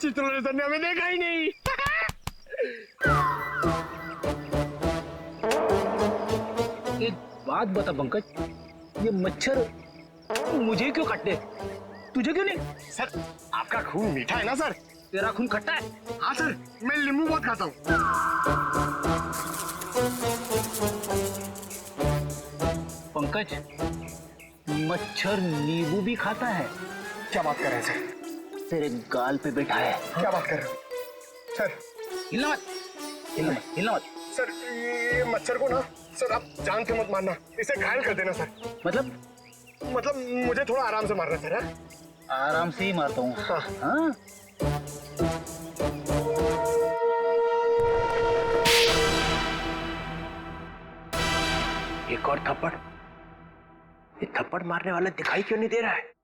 Chitralekha sir ने हमें देखा ही नहीं। एक बात बता पंकज, ये मच्छर मुझे क्यों काटते, तुझे क्यों नहीं? सर आपका खून मीठा है ना सर। तेरा खून खट्टा है। हाँ सर, मैं नींबू बहुत खाता हूँ। पंकज, मच्छर नींबू भी खाता है? क्या बात कर रहे हैं सर? तेरे गाल पे बैठा है। क्या बात कर रहे हो सर? हिलना मत, हिलना मत, हिलना मत। सर ये मच्छर को ना सर आप जान के मत मारना, इसे घायल कर देना सर। मतलब मुझे थोड़ा आराम से मारना सर। है? आराम से ही मारता हूँ। हाँ। हाँ? एक और थप्पड़। ये थप्पड़ मारने वाला दिखाई क्यों नहीं दे रहा है?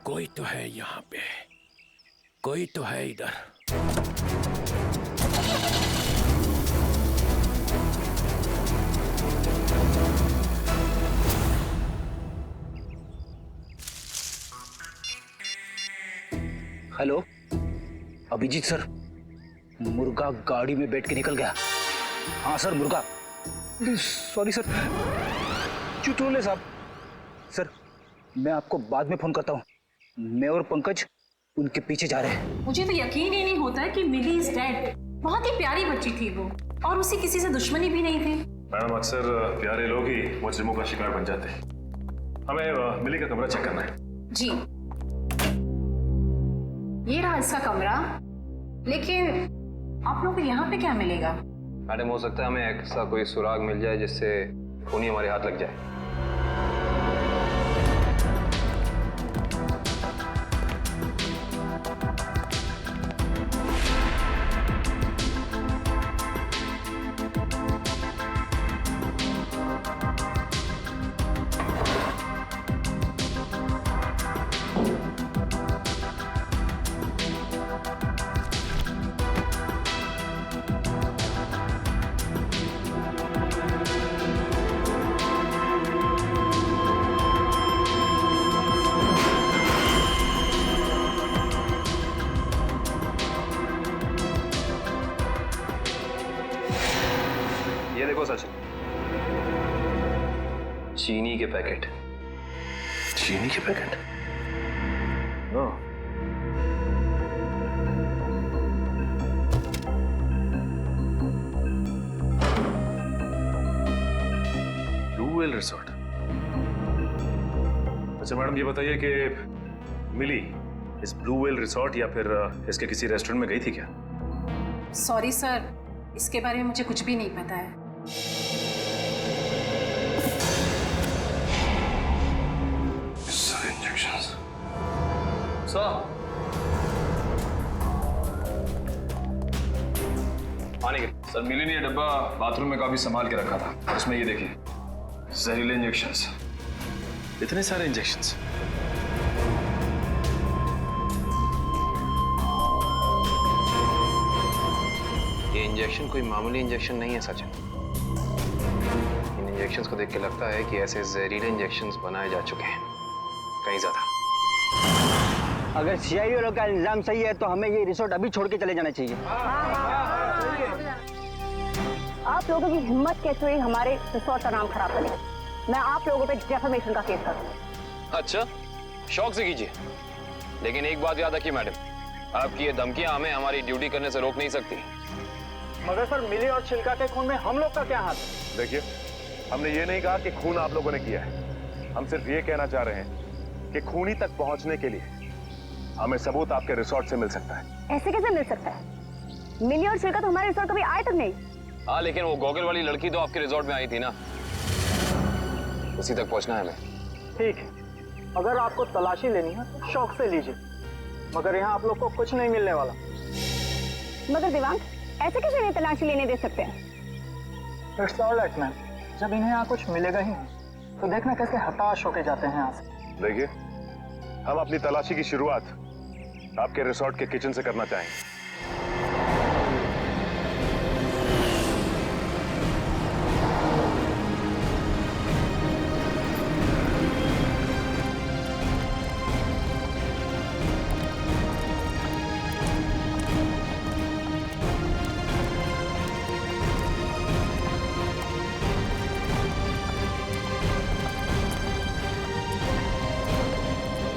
कोई तो है यहाँ पे, कोई तो है इधर। हेलो अभिजीत सर, मुर्गा गाड़ी में बैठ के निकल गया। हाँ सर, मुर्गा। सॉरी सर, चुटकुले साहब। सर मैं आपको बाद में फोन करता हूँ। मैं और पंकज उनके पीछे जा रहे हैं। मुझे तो यकीन ही नहीं होता है कि मिली इज डेड। बहुत ही प्यारी बच्ची थी वो, और उसे किसी से दुश्मनी भी नहीं थी। मैडम अक्सर प्यारे लोग ही मुजरिमों का शिकार बन जाते हैं। हमें मिली का कमरा चेक करना है। जी, ये रहा इसका कमरा। लेकिन आप लोग को यहाँ पे क्या मिलेगा? मैडम हो सकता है हमें ऐसा कोई सुराग मिल जाए जिससे खूनी हमारे हाथ लग जाए। ये देखो सचिन, चीनी के पैकेट। चीनी के पैकेट? Blue whale resort. अच्छा मैडम ये बताइए कि मिली इस ब्लू वेल रिसोर्ट या फिर इसके किसी रेस्टोरेंट में गई थी क्या? सॉरी सर, इसके बारे में मुझे कुछ भी नहीं पता है। आने के सर मिली ने ये डब्बा बाथरूम में काफी संभाल के रखा था। उसमें ये देखिए जहरीले इंजेक्शंस, इतने सारे इंजेक्शंस। ये इंजेक्शन कोई मामूली इंजेक्शन नहीं है सचिन। इन इंजेक्शंस को देख के लगता है कि ऐसे जहरीले इंजेक्शंस बनाए जा चुके हैं, कहीं ज्यादा। अगर सीआईडी वालों का इल्जाम सही है तो हमें ये रिसोर्ट अभी छोड़ के चले जाना चाहिए। आप लोगों की हिम्मत कैसे हुई हमारे रिसोर्ट का नाम खराब करने? मैं आप लोगों पे डेफेमेशन का केस करूंगा। अच्छा, शौक से कीजिए, लेकिन एक बात याद रखिए मैडम, आपकी ये धमकियां हमें हमारी ड्यूटी करने से रोक नहीं सकती। मगर सर मिली और छिलका के खून में हम लोग का क्या हाथ? देखिए हमने ये नहीं कहा कि खून आप लोगों ने किया है, हम सिर्फ ये कहना चाह रहे हैं कि खूनी तक पहुंचने के लिए हमें सबूत आपके रिसोर्ट से मिल सकता है। ऐसे कैसे मिल सकता है? मिली और छिलका तो हमारे रिसोर्ट कभी आए तक नहीं। हाँ, लेकिन वो गॉगल वाली लड़की तो आपके रिसोर्ट में आई थी ना, उसी तक पहुंचना है हमें। ठीक है, अगर आपको तलाशी लेनी है तो शौक से लीजिए, मगर यहाँ आप लोग को कुछ नहीं मिलने वाला। मगर दिवांग, ऐसे कैसे नहीं तलाशी लेने दे सकते हैं? इट्स ऑल राइट मैम, जब इन्हें यहाँ कुछ मिलेगा ही नहीं तो देखना कैसे हताश होके जाते हैं यहाँ से। देखिए, हम अपनी तलाशी की शुरुआत आपके रिसोर्ट के किचन से करना चाहेंगे।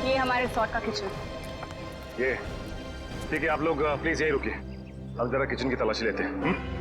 ये हमारे रिसोर्ट का किचन। ये ठीक है, आप लोग प्लीज यहीं रुकिए, हम जरा किचन की तलाशी लेते हैं।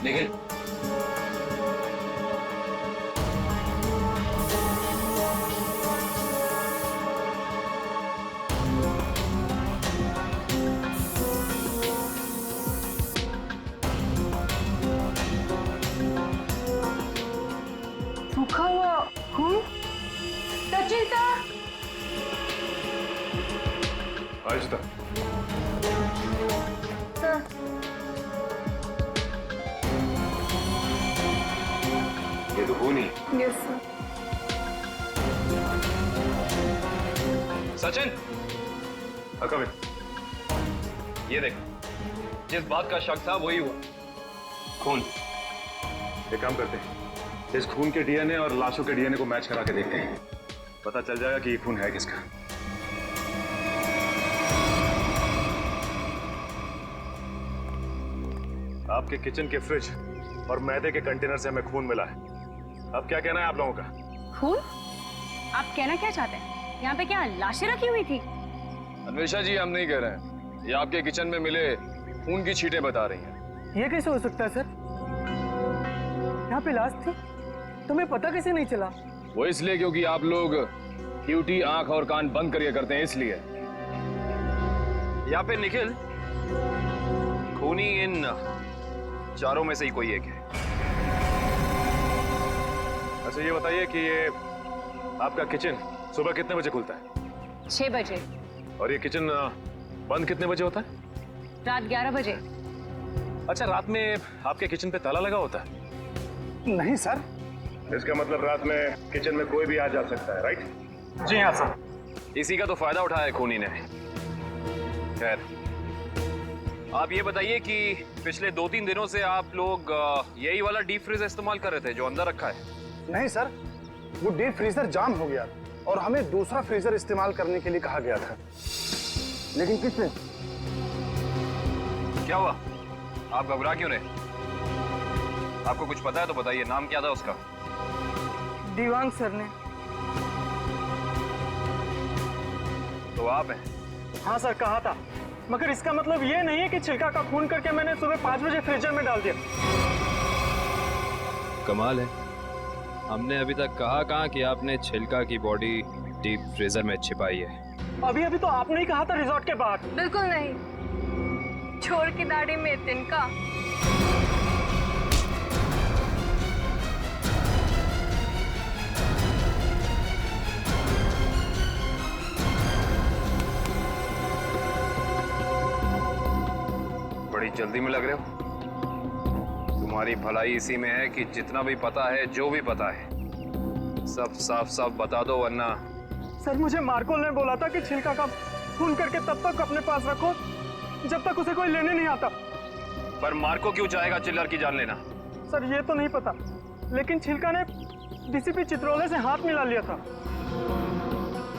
निखिल, सूखा हुआ खून। सचिता, आहिस्ता। ये तो खून ही। Yes sir. Sachin, come in. ये देख, जिस बात का शक था वही हुआ, खून। एक काम करते हैं, इस खून के डीएनए और लाशों के डीएनए को मैच करा के देखते हैं, पता चल जाएगा कि ये खून है किसका। आपके किचन के फ्रिज और मैदे के कंटेनर से हमें खून मिला है। अब क्या कहना है आप लोगों का? खून? आप कहना क्या चाहते हैं? यहाँ पे क्या लाशें रखी हुई थी? अन्वेषा जी, हम नहीं कह रहे हैं, ये आपके किचन में मिले खून की छींटें बता रही हैं। ये कैसे हो सकता है सर? यहाँ पे लाश थी, तुम्हें पता कैसे नहीं चला? वो इसलिए क्योंकि आप लोग ड्यूटी आंख और कान बंद करके करते हैं, इसलिए। यहाँ पे निखिल, खूनी इन चारों में से ही कोई एक है। अच्छा ये बताइए कि ये आपका किचन सुबह कितने बजे खुलता है? 6 बजे। और ये किचन बंद कितने बजे होता है? रात 11 बजे। अच्छा, रात में आपके किचन पे ताला लगा होता है? नहीं सर। इसका मतलब रात में किचन में कोई भी आ जा सकता है, राइट? जी हाँ सर। इसी का तो फायदा उठाया है खूनी ने। खैर, आप ये बताइए कि पिछले 2-3 दिनों से आप लोग यही वाला डीप फ्रीज इस्तेमाल कर रहे थे जो अंदर रखा है? नहीं सर, वो डीप फ्रीजर जाम हो गया और हमें दूसरा फ्रीजर इस्तेमाल करने के लिए कहा गया था। लेकिन किसने? क्या हुआ? आप घबरा क्यों रहे? आपको कुछ पता है तो बताइए, नाम क्या था उसका? दीवान सर ने। तो आप हैं? हाँ सर, कहा था, मगर इसका मतलब ये नहीं है कि छिलका का खून करके मैंने सुबह 5 बजे फ्रीजर में डाल दिया। कमाल है, हमने अभी तक कहा कहाँ कि आपने छिलका की बॉडी डीप फ्रीजर में छिपाई है। अभी तो आपने ही कहा था रिजॉर्ट के बाहर। बिल्कुल नहीं, छोड़ की दाढ़ी में तिनका। बड़ी जल्दी में लग रहे हो। तुम्हारी भलाई इसी में है कि जितना भी पता है, जो भी पता है, सब साफ साफ बता दो, वरना। सर, मुझे मार्कोल ने बोला था कि छिलका का खून करके तब तक अपने पास रखो जब तक उसे कोई लेने नहीं आता। पर मार्को क्यों चाहेगा चिल्लर की जान लेना? सर, ये तो नहीं पता, लेकिन छिलका ने डीसीपी चित्रोले से हाथ मिला लिया था,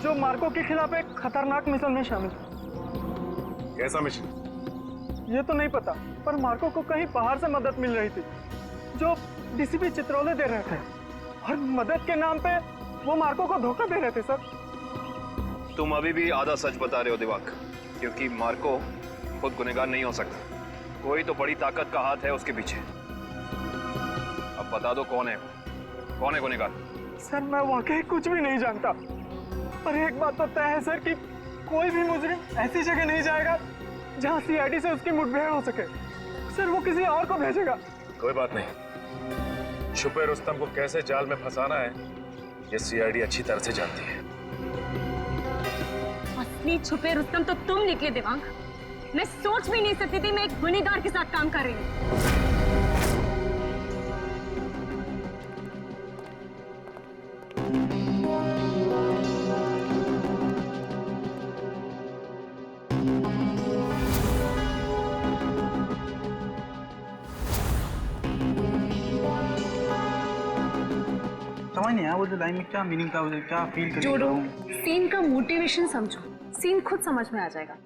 जो मार्को के खिलाफ एक खतरनाक मिशन में शामिल। कैसा मिशन? ये तो नहीं पता, पर मार्को को कहीं बाहर से मदद मिल रही थी जो डीसीपी चित्रोले दे रहे थे, और मदद के नाम पे वो मार्को को धोखा दे रहे थे सर। तुम अभी भी आधा सच बता रहे हो दिवाकर, क्योंकि मार्को खुद गुनहगार नहीं हो सकता। कोई तो बड़ी ताकत का हाथ है उसके पीछे। अब बता दो कौन है गुनहगार? सर मैं वाकई कुछ भी नहीं जानता, पर एक बात तो तय है सर कि कोई भी मुजरिम ऐसी जगह नहीं जाएगा जहां सीआईडी से उसकी मुठभेड़ हो सके। सर वो किसी और को भेजेगा। कोई बात नहीं, छुपे रुस्तम को कैसे जाल में फंसाना है ये सीआईडी अच्छी तरह से जानती है। असली छुपे रुस्तम तो तुम निकले दिमाग। मैं सोच भी नहीं सकती थी मैं एक गुनहगार के साथ काम कर रही हूँ। समझ नहीं आया वो जो लाइन में क्या मीनिंग था, उसे क्या फील कर जोड़ो, सीन का मोटिवेशन समझो, सीन खुद समझ में आ जाएगा।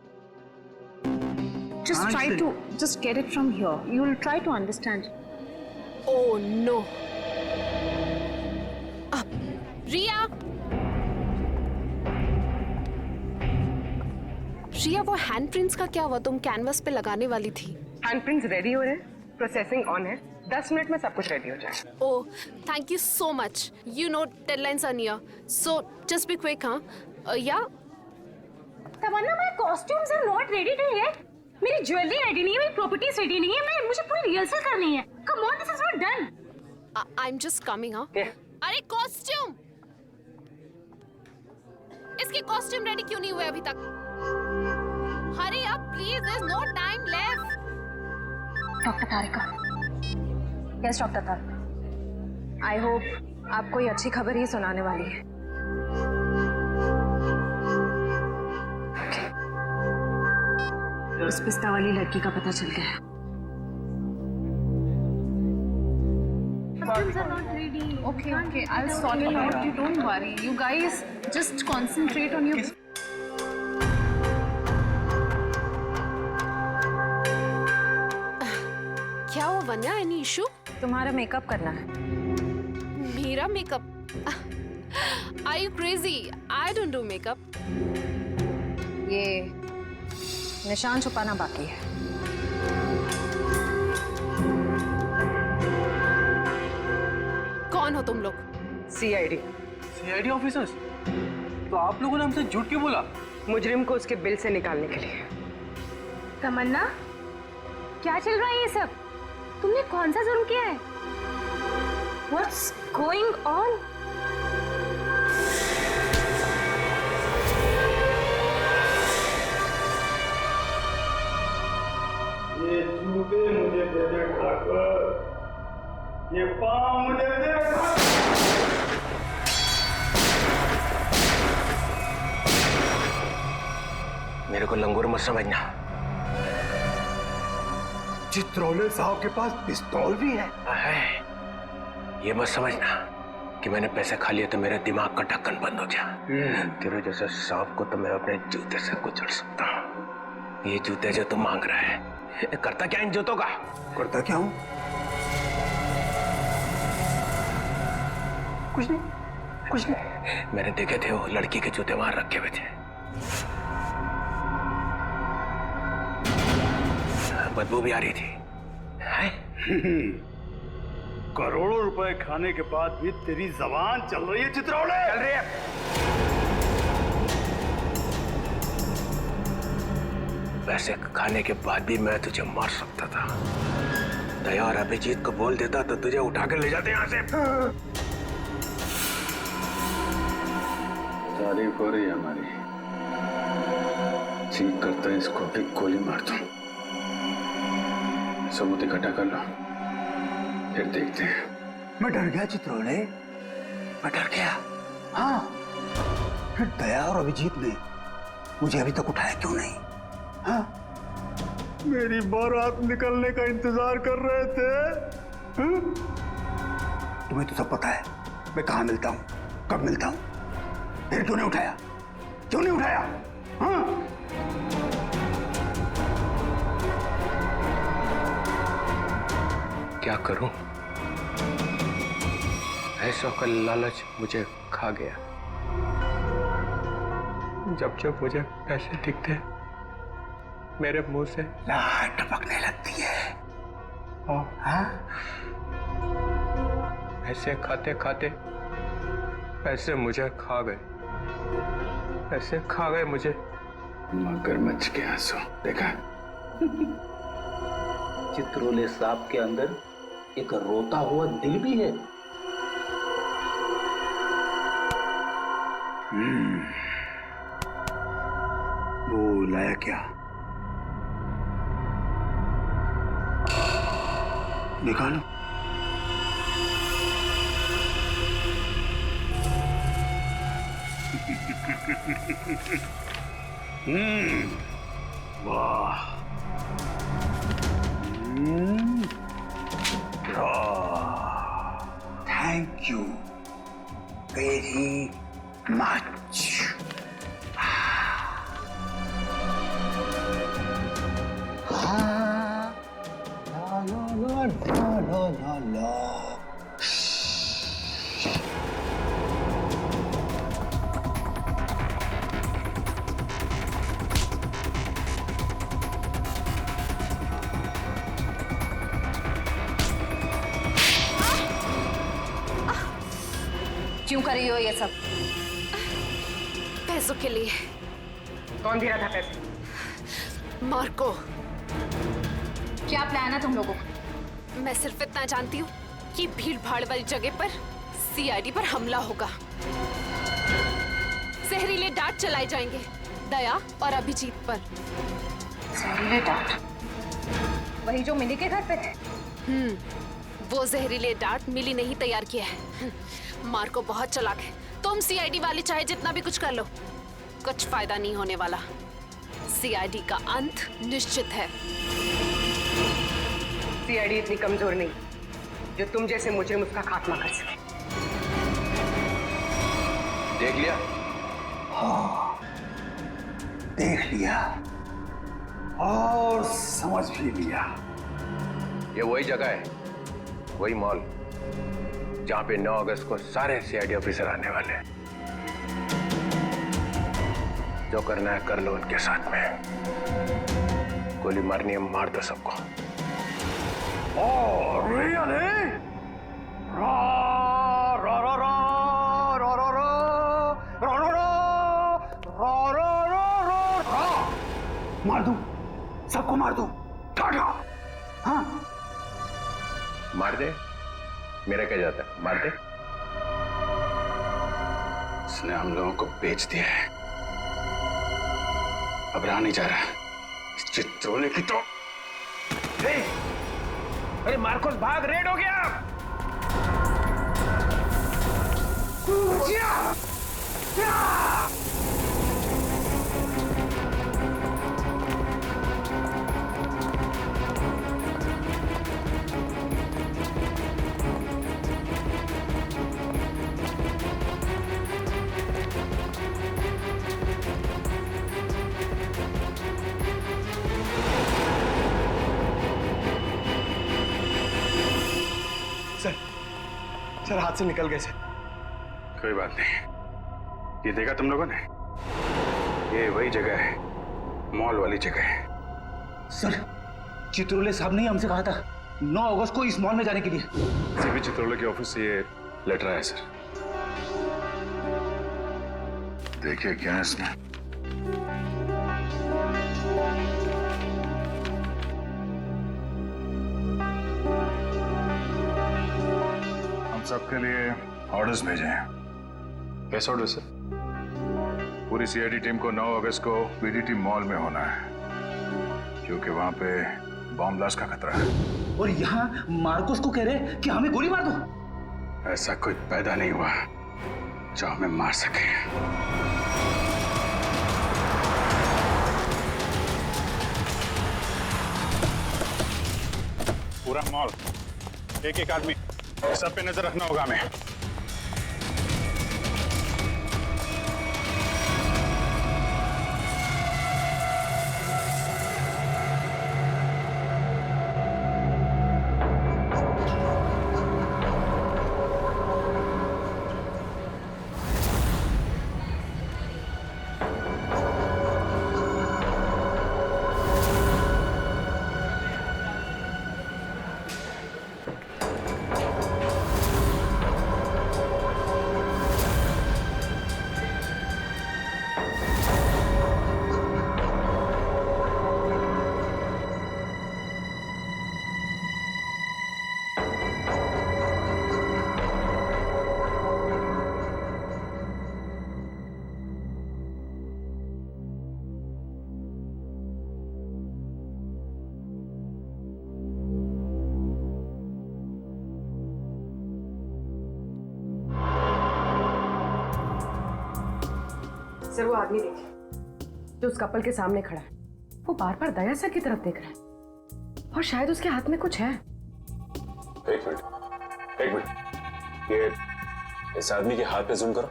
Just try to just get it from here. You will try to understand. Oh no. रिया, रिया वो हैंड प्रिंट्स का क्या हुआ? तुम कैनवस पे लगाने वाली थी। हैंड प्रिंट्स रेडी हो रहे हैं, प्रोसेसिंग ऑन है, 10 मिनट में सब कुछ रेडी हो जाएगा। Oh, thank you so much. You know deadlines are near, so just be quick. हाँ या Tamanna, my costumes are not ready till yet. मेरी ज्वेलरी रेडी नहीं है, मेरी प्रॉपर्टीज रेडी नहीं है, मुझे पूरी रिहर्सल करनी है। Come on, this is not done. I am just coming. हाँ अरे कॉस्ट्यूम, इसके कॉस्ट्यूम रेडी क्यों नहीं हुए अभी तक? Hurry up please, there is no time left. Doctor Tarika, yes doctor Tarika, I hope आप कोई अच्छी खबर ही सुनाने वाली है। उस पिस्ता वाली लड़की का पता चल गया। Costumes are not ready. Okay, I'll sort it out. You don't worry. You guys just concentrate on your. क्या हुआ वन्या? Any issue? तुम्हारा मेकअप करना है। मेरा makeup? Are you crazy? I don't do makeup. ये निशान छुपाना बाकी है। कौन हो तुम लोग? CID officers? तो आप लोगों ने हमसे झूठ क्यों बोला? मुजरिम को उसके बिल से निकालने के लिए। तमन्ना, क्या चल रहा है ये सब? तुमने कौन सा जुर्म किया है? What's going on? ये जूते मुझे दे दे ठाकुर, ये पाँव मुझे दे। मेरे को लंगूर मत समझना। चित्रोले साहब के पास पिस्तौल भी है। ये मत समझना कि मैंने पैसे खा लिए तो मेरे दिमाग का ढक्कन बंद हो जाए। तेरे जैसे सांप को तो मैं अपने जूते से कुचल सकता हूँ। ये जूते जो तुम मांग रहा है, करता क्या इन जूतों का? करता क्या हूँ? कुछ नहीं। मैंने देखे थे वो लड़की के जूते वहां रखे हुए थे। बदबू भी आ रही थी। करोड़ों रुपए खाने के बाद भी तेरी जबान चल रही है चित्रोले? चल रही है। पैसे खाने के बाद भी मैं तुझे मार सकता था। दया और अभिजीत को बोल देता तो तुझे उठा कर ले जाते यहाँ से। तारीफ हो रही है हमारी। ठीक करता है इसको भी गोली मार दूं। सबूत इकट्ठा कर लो, फिर देखते हैं। मैं डर गया चित्रोले, मैं डर गया। हाँ, फिर दया और अभिजीत ने मुझे अभी तक उठाया क्यों नहीं? हाँ, मेरी बारात निकलने का इंतजार कर रहे थे। हाँ? तुम्हें तो सब पता है मैं कहाँ मिलता हूँ, कब मिलता हूँ। फिर क्यों नहीं उठाया? क्यों नहीं उठाया? हाँ? क्या करूं? ऐसा का लालच मुझे खा गया। जब जब मुझे पैसे दिखते मेरे मुंह से लार टपकने लगती है। हाँ? ऐसे खाते खाते पैसे मुझे खा गए, पैसे खा गए मुझे। मगरमच्छ के आंसू देखा? चित्रोले सांप के अंदर एक रोता हुआ दिल भी है। वो लाया क्या? निकालो। वाह। Thank you very much. क्यों कर रही हो ये सब? पैसों के लिए। कौन दे रहा था पैसे? मार्को। क्या प्लान है तुम लोगों का? मैं सिर्फ इतना जानती हूँ कि भीड़ भाड़ वाली जगह पर सीआईडी पर हमला होगा। जहरीले डांट चलाए जाएंगे दया और अभिजीत पर। जहरीले डांट? वही जो मिली के घर पे थे? वो जहरीले डांट मिली ने ही तैयार किया है। मार्को बहुत चालाक है। तुम सीआईडी वाले चाहे जितना भी कुछ कर लो, कुछ फायदा नहीं होने वाला। सीआईडी का अंत निश्चित है। सीआईडी इतनी कमजोर नहीं जो तुम जैसे मुजरिम उसका खात्मा कर सके। देख लिया? हाँ, देख लिया और समझ भी लिया। ये वही जगह है, वही मॉल जहां पे 9 अगस्त को सारे सीआईडी ऑफिसर आने वाले हैं। जो करना है कर लो उनके साथ में। गोली मारनी है मार दो सबको। रियली? मार दूं, सबको मार दूं। टाटा। हाँ, मार दे, मेरा क्या जाता है, मार दे। उसने हम लोगों को बेच दिया है, अब रहा नहीं जा रहा। इस चित्रोले की तो। अरे मार्कोस भाग, रेड हो गया। सर हाथ से निकल गए सर। कोई बात नहीं, ये देखा तुम लोगों ने? ये वही जगह है, मॉल वाली जगह है। सर, चित्रोले साहब ने हमसे कहा था 9 अगस्त को इस मॉल में जाने के लिए। सीबी चित्रोले के ऑफिस से ये लेटर आया सर। देखिए क्या है इसमें। हम सबके लिए ऑर्डर्स भेजे हैं। कैसे ऑर्डर सर? पूरी सीआईडी टीम को 9 अगस्त को बीडीटी मॉल में होना है, क्योंकि वहां पे बॉम्ब ब्लास्ट का खतरा है। और यहाँ मार्कोस को कह रहे कि हमें गोली मार दो। ऐसा कोई पैदा नहीं हुआ जो हमें मार सके। पूरा मॉल, एक एक आदमी, सब पे नजर रखना होगा हमें। सर वो आदमी देखिए जो उस कपल के सामने खड़ा है, वो बार बार दया सर की तरफ देख रहा है और शायद उसके हाथ में कुछ है। एक मिनट, ये इस आदमी के हाथ पे जूम करो।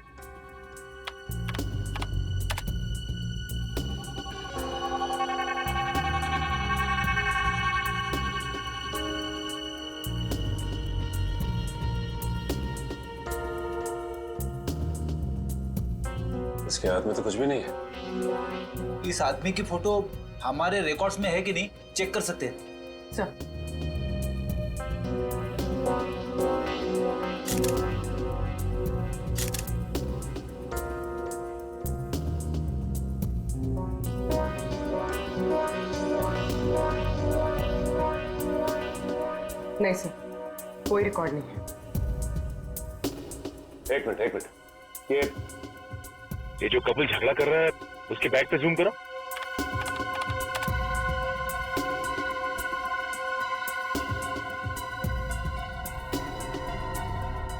इसके हाथ में तो कुछ भी नहीं है। इस आदमी की फोटो हमारे रिकॉर्ड्स में है कि नहीं चेक कर सकते हैं सर नहीं सर, कोई रिकॉर्ड नहीं है। एक मिनट, ये जो कपल झगड़ा कर रहा है उसके बैक पे जूम करो।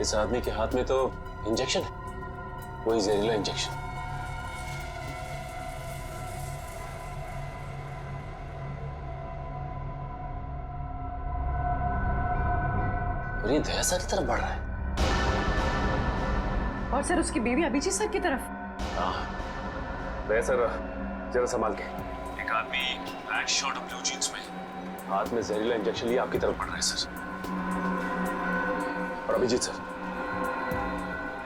इस आदमी के हाथ में तो इंजेक्शन है, वही जहरीला इंजेक्शन। और ये दया सर की तरफ बढ़ रहा है। और सर उसकी बीवी अभिजीत सर की तरफ। हाँ, दया सर जरा संभाल के। एक आदमी ब्लैक शर्ट और ब्लू जीन्स में हाथ में जहरीला इंजेक्शन लिए आपकी तरफ बढ़ रहा है सर। और अभिजीत सर,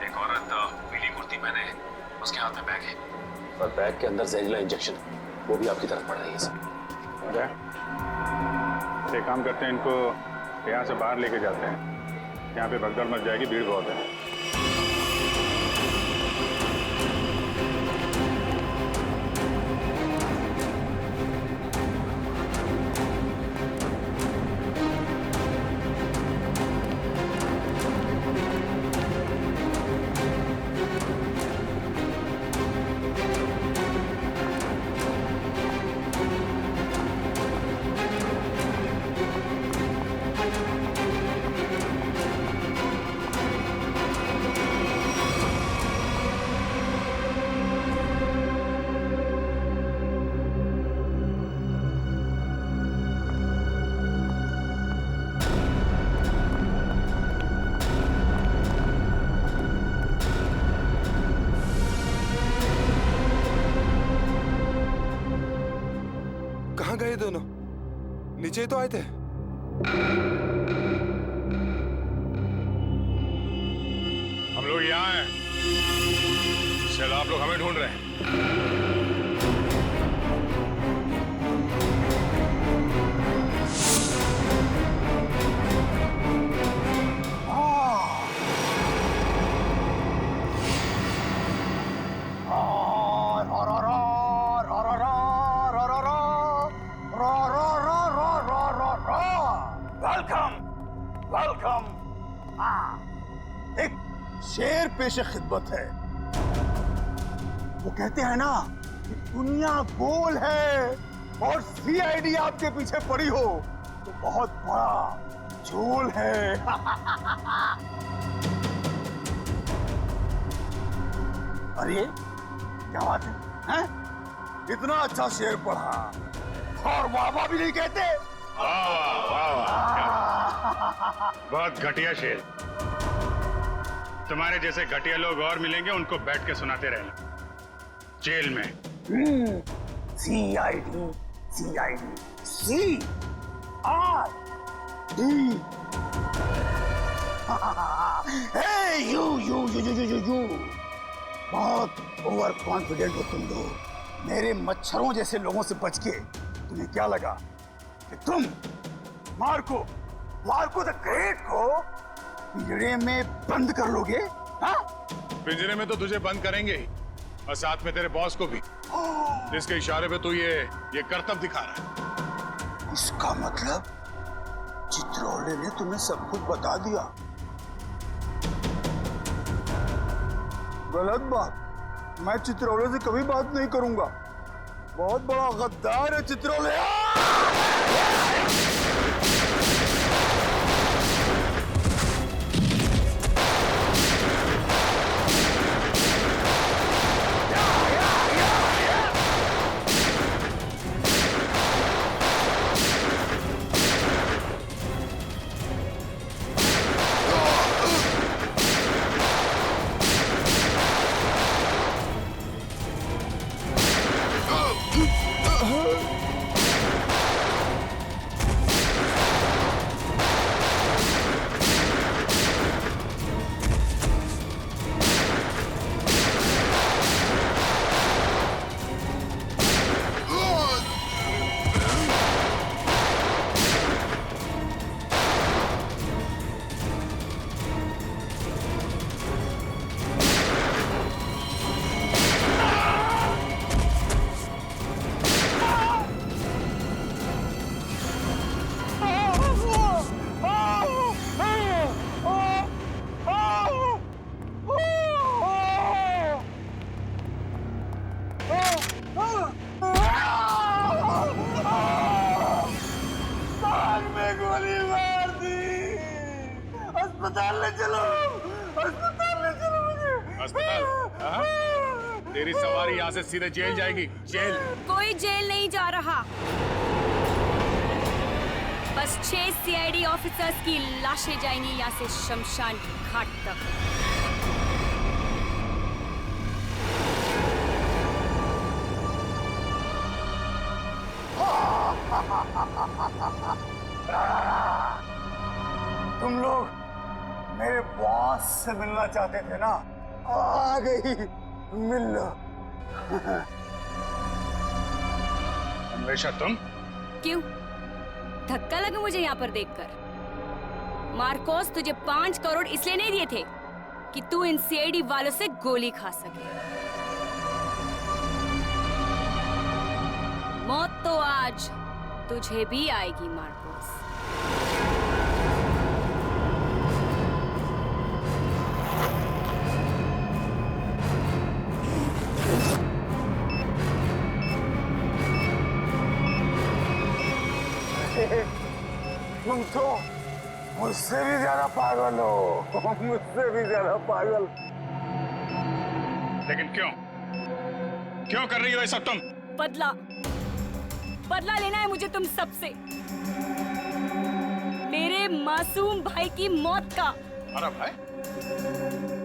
एक औरत पीली कुर्ती पहने, उसके हाथ में बैग है और बैग के अंदर जहरीला इंजेक्शन, वो भी आपकी तरफ बढ़ रही है सर। एक काम करते हैं, इनको यहाँ से बाहर लेके जाते हैं। यहाँ पे भगदड़ मच जाएगी, भीड़ बहुत है। कहाँ गए दोनों? नीचे तो आए थे। हम लोग यहाँ हैं। चलो, आप लोग हमें ढूंढ रहे हैं। वेलकम। एक शेर पेश खिदमत है। वो कहते हैं ना कि दुनिया गोल है और सीआईडी आपके पीछे पड़ी हो तो बहुत बड़ा झोल है। अरे क्या बात है, हैं? इतना अच्छा शेर पढ़ा और वाह भी नहीं कहते। बहुत घटिया शेर। तुम्हारे जैसे घटिया लोग और मिलेंगे, उनको बैठ के सुनाते रहना जेल में। सीआईडी यू बहुत ओवर कॉन्फिडेंट हो तुम लोग। मेरे मच्छरों जैसे लोगों से बच के तुम्हें क्या लगा कि तुम मार्को द ग्रेट को पिंजरे में बंद कर लोगे? हाँ? पिंजरे में तो तुझे बंद करेंगे ही, और साथ में तेरे बॉस को भी, जिसके इशारे पे तू ये करतब दिखा रहा है। इसका मतलब चित्रोले ने तुम्हें सब कुछ बता दिया। गलत बात। मैं चित्रोले से कभी बात नहीं करूंगा। बहुत बड़ा गद्दार है चित्रोले। तेरी सवारी यहाँ से सीधे जेल जाएगी, जेल। कोई जेल नहीं जा रहा, बस 6 सीआईडी ऑफिसर्स की लाशें जाएंगी यहाँ से शमशान घाट तक। तुम लोग मेरे बॉस से मिलना चाहते थे ना, आ गई, मिल लो। हमेशा तुम? क्यों धक्का लगा मुझे यहाँ पर देखकर? मार्कोस तुझे 5 करोड़ इसलिए नहीं दिए थे कि तू इन सीआईडी वालों से गोली खा सके। मौत तो आज तुझे भी आएगी मार्कोस। तुम तो मुझसे भी ज्यादा पागल हो, मुझसे भी ज्यादा पागल। लेकिन क्यों क्यों कर रही हो ये सब तुम? बदला बदला लेना है मुझे तुम सबसे, मेरे मासूम भाई की मौत का। हमारा भाई?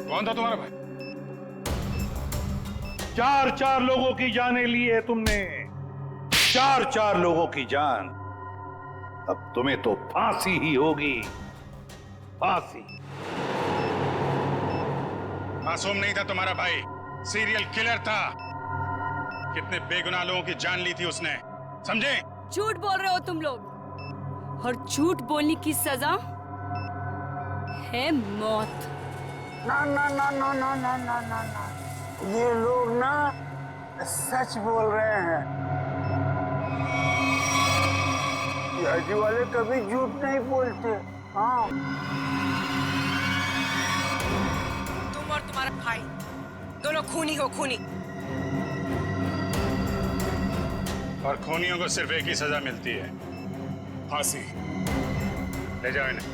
कौन था तुम्हारा भाई? 4 लोगों की जानें ली है तुमने, 4 लोगों की जान। अब तुम्हें तो फांसी ही होगी, फांसी। मासूम नहीं था तुम्हारा भाई, सीरियल किलर था। कितने बेगुनाह लोगों की जान ली थी उसने, समझे? झूठ बोल रहे हो तुम लोग, और झूठ बोलने की सजा है मौत। ना ना ना ना ना ना ना ना ना, ये लोग ना सच बोल रहे हैं। सीआईडी वाले कभी झूठ नहीं बोलते। हाँ, तुम और तुम्हारा भाई दोनों खूनी हो, खूनी। और खूनियों को सिर्फ एक ही सजा मिलती है, फांसी। ले जाओ इन्हें।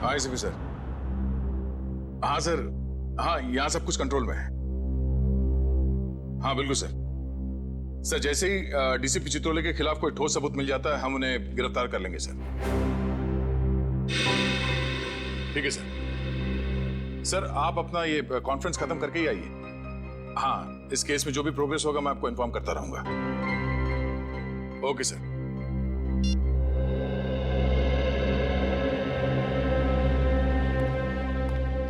हाँ एसीपी सर। हाँ सर, हाँ यहाँ सब कुछ कंट्रोल में है। हाँ बिल्कुल सर। सर जैसे ही डीसीपी चित्रोले के खिलाफ कोई ठोस सबूत मिल जाता है, हम उन्हें गिरफ्तार कर लेंगे सर। ठीक है सर। सर आप अपना ये कॉन्फ्रेंस खत्म करके ही आइए। हाँ, इस केस में जो भी प्रोग्रेस होगा मैं आपको इन्फॉर्म करता रहूंगा। Okay sir.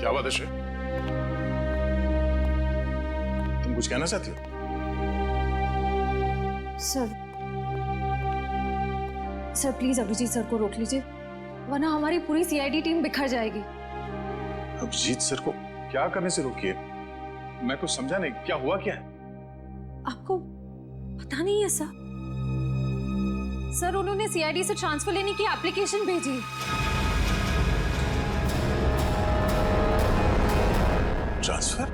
क्या बात है श्रेय? तुम कुछ कहना चाहती हो? सर प्लीज अभिजीत सर को रोक लीजिए, वरना हमारी पूरी सीआईडी टीम बिखर जाएगी। अभिजीत सर को क्या करने से रोकिए? मैं कुछ समझा नहीं, क्या हुआ क्या है? आपको पता नहीं है सर? सर उन्होंने सीआईडी से ट्रांसफर लेने की एप्लीकेशन भेजी। ट्रांसफर?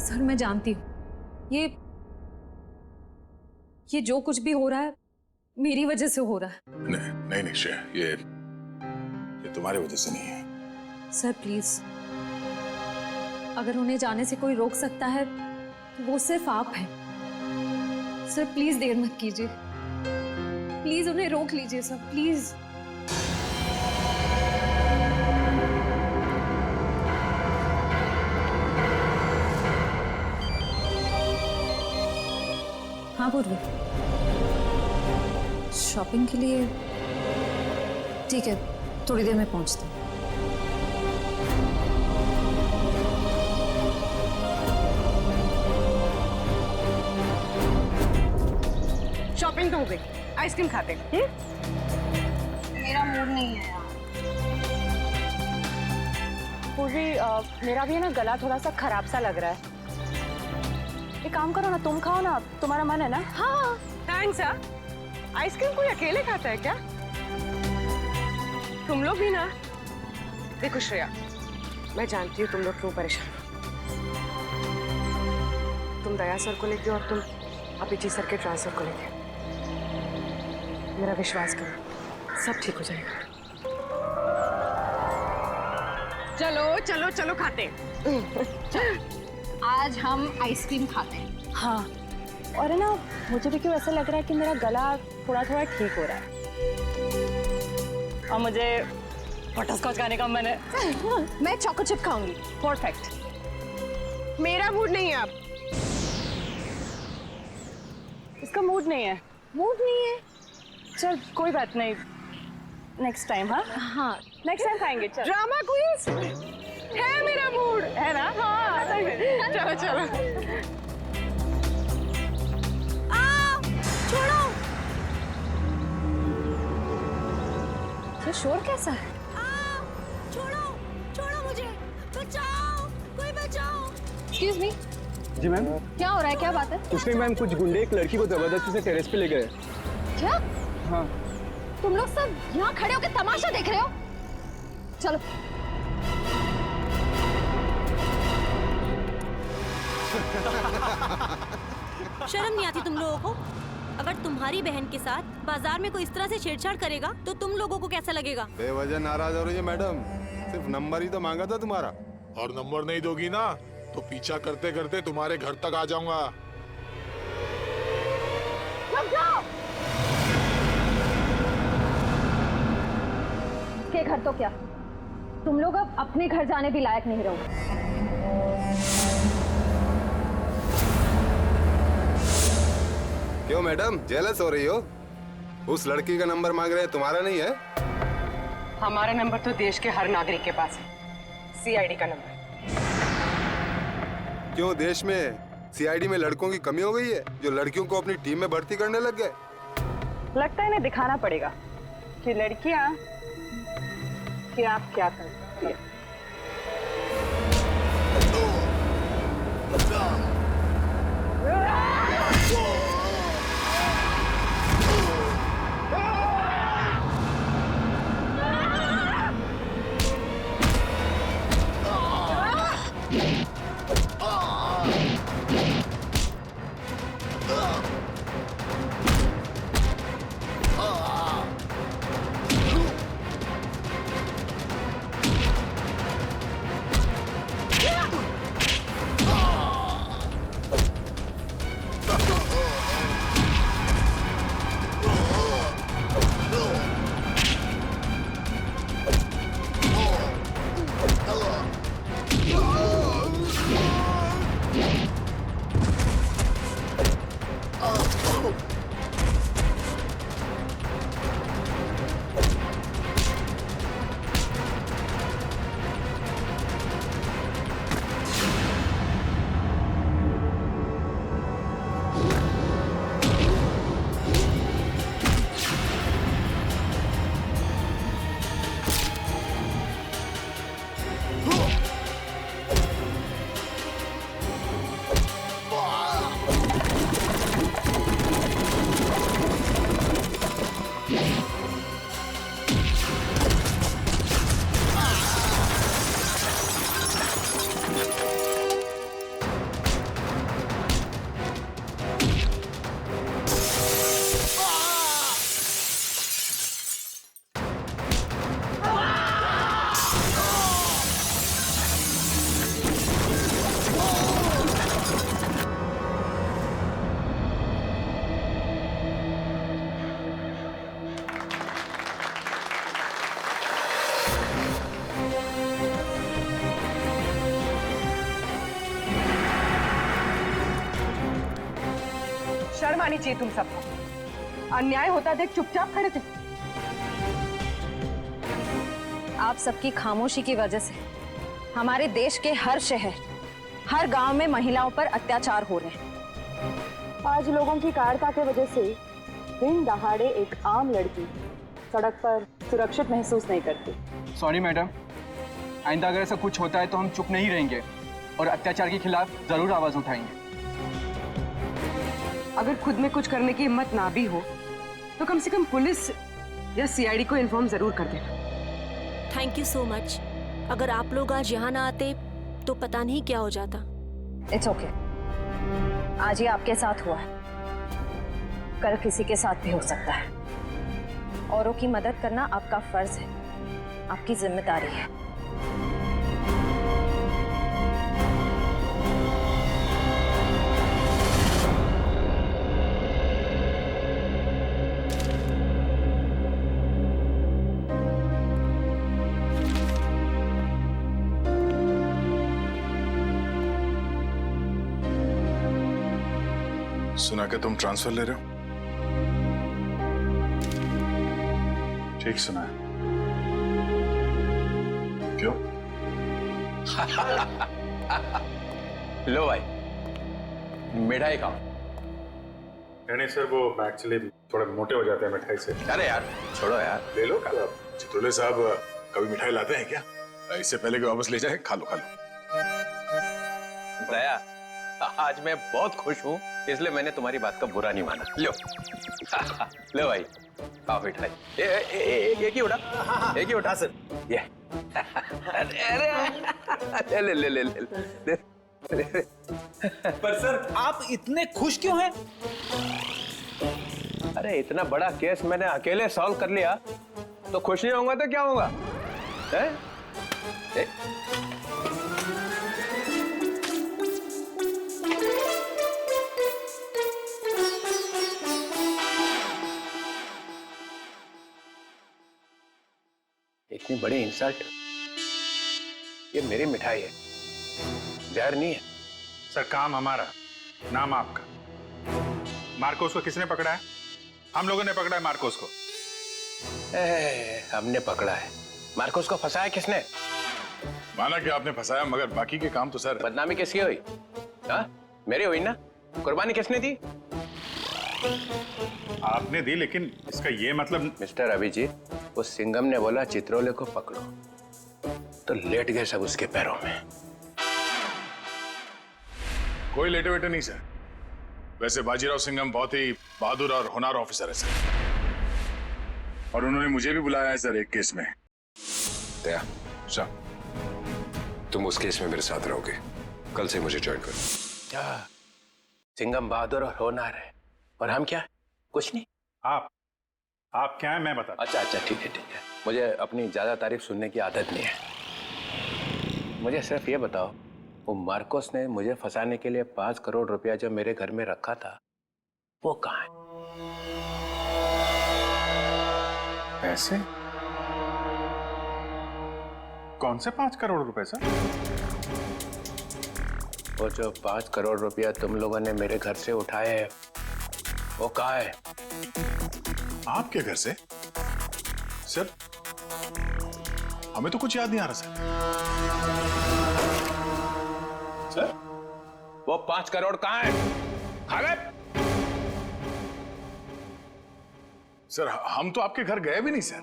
सर मैं जानती हूँ ये जो कुछ भी हो रहा है मेरी वजह से हो रहा है। नहीं नहीं श्रेय, ये तुम्हारी वजह से नहीं है। सर प्लीज, अगर उन्हें जाने से कोई रोक सकता है तो वो सिर्फ आप हैं। सर प्लीज देर मत कीजिए, प्लीज उन्हें रोक लीजिए सर, प्लीज। हाँ पूर्वी, शॉपिंग के लिए? ठीक है, थोड़ी देर में पहुंचते हैं। शॉपिंग तो हो गई, आइसक्रीम खाते हैं। मेरा मूड नहीं है यार। पूर्वी, मेरा भी है ना गला थोड़ा सा खराब सा लग रहा है। एक काम करो ना, तुम खाओ ना, तुम्हारा मन है ना? हाँ थैंक्स यार। आइसक्रीम कोई अकेले खाता है क्या? तुम लोग भी ना। देखो श्रेया, मैं जानती हूँ तुम लोग क्यों परेशान हो। तुम दया सर को लेके और तुम अभिजीत सर के ट्रांसफर को लेके। मेरा विश्वास करो, सब ठीक हो जाएगा। चलो चलो चलो खाते आज हम आइसक्रीम खाते हैं। हाँ, और है ना, मुझे भी क्यों ऐसा लग रहा है कि मेरा गला थोड़ा थोड़ा ठीक हो रहा है और मुझे बटरस्कॉच खाने का मन है। मैं चॉको चिप खाऊंगी। परफेक्ट। मेरा मूड नहीं है अब। इसका मूड नहीं है। मूड नहीं है? चल कोई बात नहीं, नेक्स्ट टाइम। हाँ हाँ, नेक्स्ट टाइम खाएंगे। चल ड्रामा क्वींस है मेरा मूड, है ना? हाँ चलो चलो। छोड़ो। ये शोर कैसा है? छोड़ो छोड़ो मुझे, बचाओ, कोई बचाओ। Excuse me. जी मैम। क्या हो रहा है, क्या बात है? कुछ नहीं मैम, कुछ गुंडे एक लड़की को जबरदस्ती से टेरेस पे ले गए। क्या? हाँ। तुम लोग सब यहाँ खड़े होकर तमाशा देख रहे हो? चलो। शर्म नहीं आती तुम लोगों को? अगर तुम्हारी बहन के साथ बाजार में कोई इस तरह से छेड़छाड़ करेगा तो तुम लोगों को कैसा लगेगा? बेवजह नाराज हो रही है मैडम, सिर्फ नंबर ही तो मांगा था तुम्हारा। और नंबर नहीं दोगी ना तो पीछा करते करते तुम्हारे घर तक आ जाऊंगा। रुक जाओ। के घर तो क्या, तुम लोग अब अपने घर जाने भी लायक नहीं रहोगे। क्यों मैडम, जेलस हो रही हो? उस लड़की का नंबर मांग रहे हैं, तुम्हारा नहीं है? हमारा नंबर तो देश के हर नागरिक के पास है, सीआईडी का नंबर। क्यों, देश में सीआईडी में लड़कों की कमी हो गई है जो लड़कियों को अपनी टीम में भर्ती करने लग गए? लगता है इन्हें दिखाना पड़ेगा कि लड़कियां क्या क्या करती है। शर्म आनी चाहिए तुम सबको। अन्याय होता देख चुपचाप खड़े थे। आप सबकी खामोशी की वजह से हमारे देश के हर शहर, हर गांव में महिलाओं पर अत्याचार हो रहे हैं। आज लोगों की कायरता की वजह से दिन दहाड़े एक आम लड़की सड़क पर सुरक्षित महसूस नहीं करती। सॉरी मैडम, आइंदा अगर ऐसा कुछ होता है तो हम चुप नहीं रहेंगे और अत्याचार के खिलाफ जरूर आवाज उठाएंगे। अगर खुद में कुछ करने की हिम्मत ना भी हो तो कम से कम पुलिस या सीआईडी को इन्फॉर्म जरूर कर देना। Thank you so much. अगर आप लोग आज यहाँ ना आते तो पता नहीं क्या हो जाता। It's okay. आज ये आपके साथ हुआ है, कल किसी के साथ भी हो सकता है। औरों की मदद करना आपका फर्ज है, आपकी जिम्मेदारी है। सुना कि तुम ट्रांसफर ले रहे हो? ठीक सुना है। क्यों? लो भाई, मिठाई खाओ। नहीं सर, वो एक्चुअली थोड़े मोटे हो जाते हैं मिठाई से। अरे यार छोड़ो यार, ले लो। चित्रोले साहब कभी मिठाई लाते हैं क्या? इससे पहले कि वापस ले जाए, खा लो खा लो। दया, आज मैं बहुत खुश हूँ, इसलिए मैंने तुम्हारी बात का बुरा नहीं माना। लो लो भाई, खाओ मिठाई। एक ही उठा, एक ही उठा सर। ये अरे ले ले ले ले ले। पर सर आप इतने खुश क्यों हैं? अरे इतना बड़ा केस मैंने अकेले सॉल्व कर लिया, तो खुश नहीं होऊंगा तो क्या होगा? इतनी बड़ी इंसल्ट। ये मेरी मिठाई है, जहर नहीं है। सर काम हमारा, नाम आपका। मार्कोस को किसने पकड़ा है? हम लोगों ने पकड़ा है मार्कोस को। हमने पकड़ा है। मार्कोस को फंसाया किसने? माना कि आपने फंसाया, मगर बाकी के काम तो सर। बदनामी किसकी हुई? हाँ मेरी हुई ना। कुर्बानी किसने दी? आपने दी, लेकिन इसका ये मतलब। मिस्टर अभिजीत, उस सिंघम ने बोला चित्रोले को पकड़ो, तो लेट गए सब उसके पैरों में। कोई लेटे वेटे नहीं सर। वैसे बाजीराव सिंघम बहुत ही बहादुर और होनहार ऑफिसर है सर, और उन्होंने मुझे भी बुलाया है सर एक केस में। दया, तुम उस केस में मेरे साथ रहोगे। कल से मुझे ज्वाइन करो। सिंघम बहादुर और होनहार है, और हम क्या? कुछ नहीं। आप क्या है मैं बता। अच्छा अच्छा, ठीक है ठीक है। मुझे अपनी ज्यादा तारीफ सुनने की आदत नहीं है। मुझे सिर्फ ये बताओ, वो मार्कोस ने मुझे फंसाने के लिए 5 करोड़ रुपया जो मेरे घर में रखा था, वो कहाँ है? पैसे? कौन से 5 करोड़ रुपए सर? वो जो 5 करोड़ रुपया तुम लोगों ने मेरे घर से उठाए हैं, वो कहाँ है? आपके घर से? सर हमें तो कुछ याद नहीं आ रहा सर। सर वो 5 करोड़ कहाँ है? खा गए? सर हम तो आपके घर गए भी नहीं सर।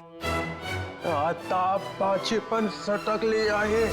आता पाछेपन सटक ले आए।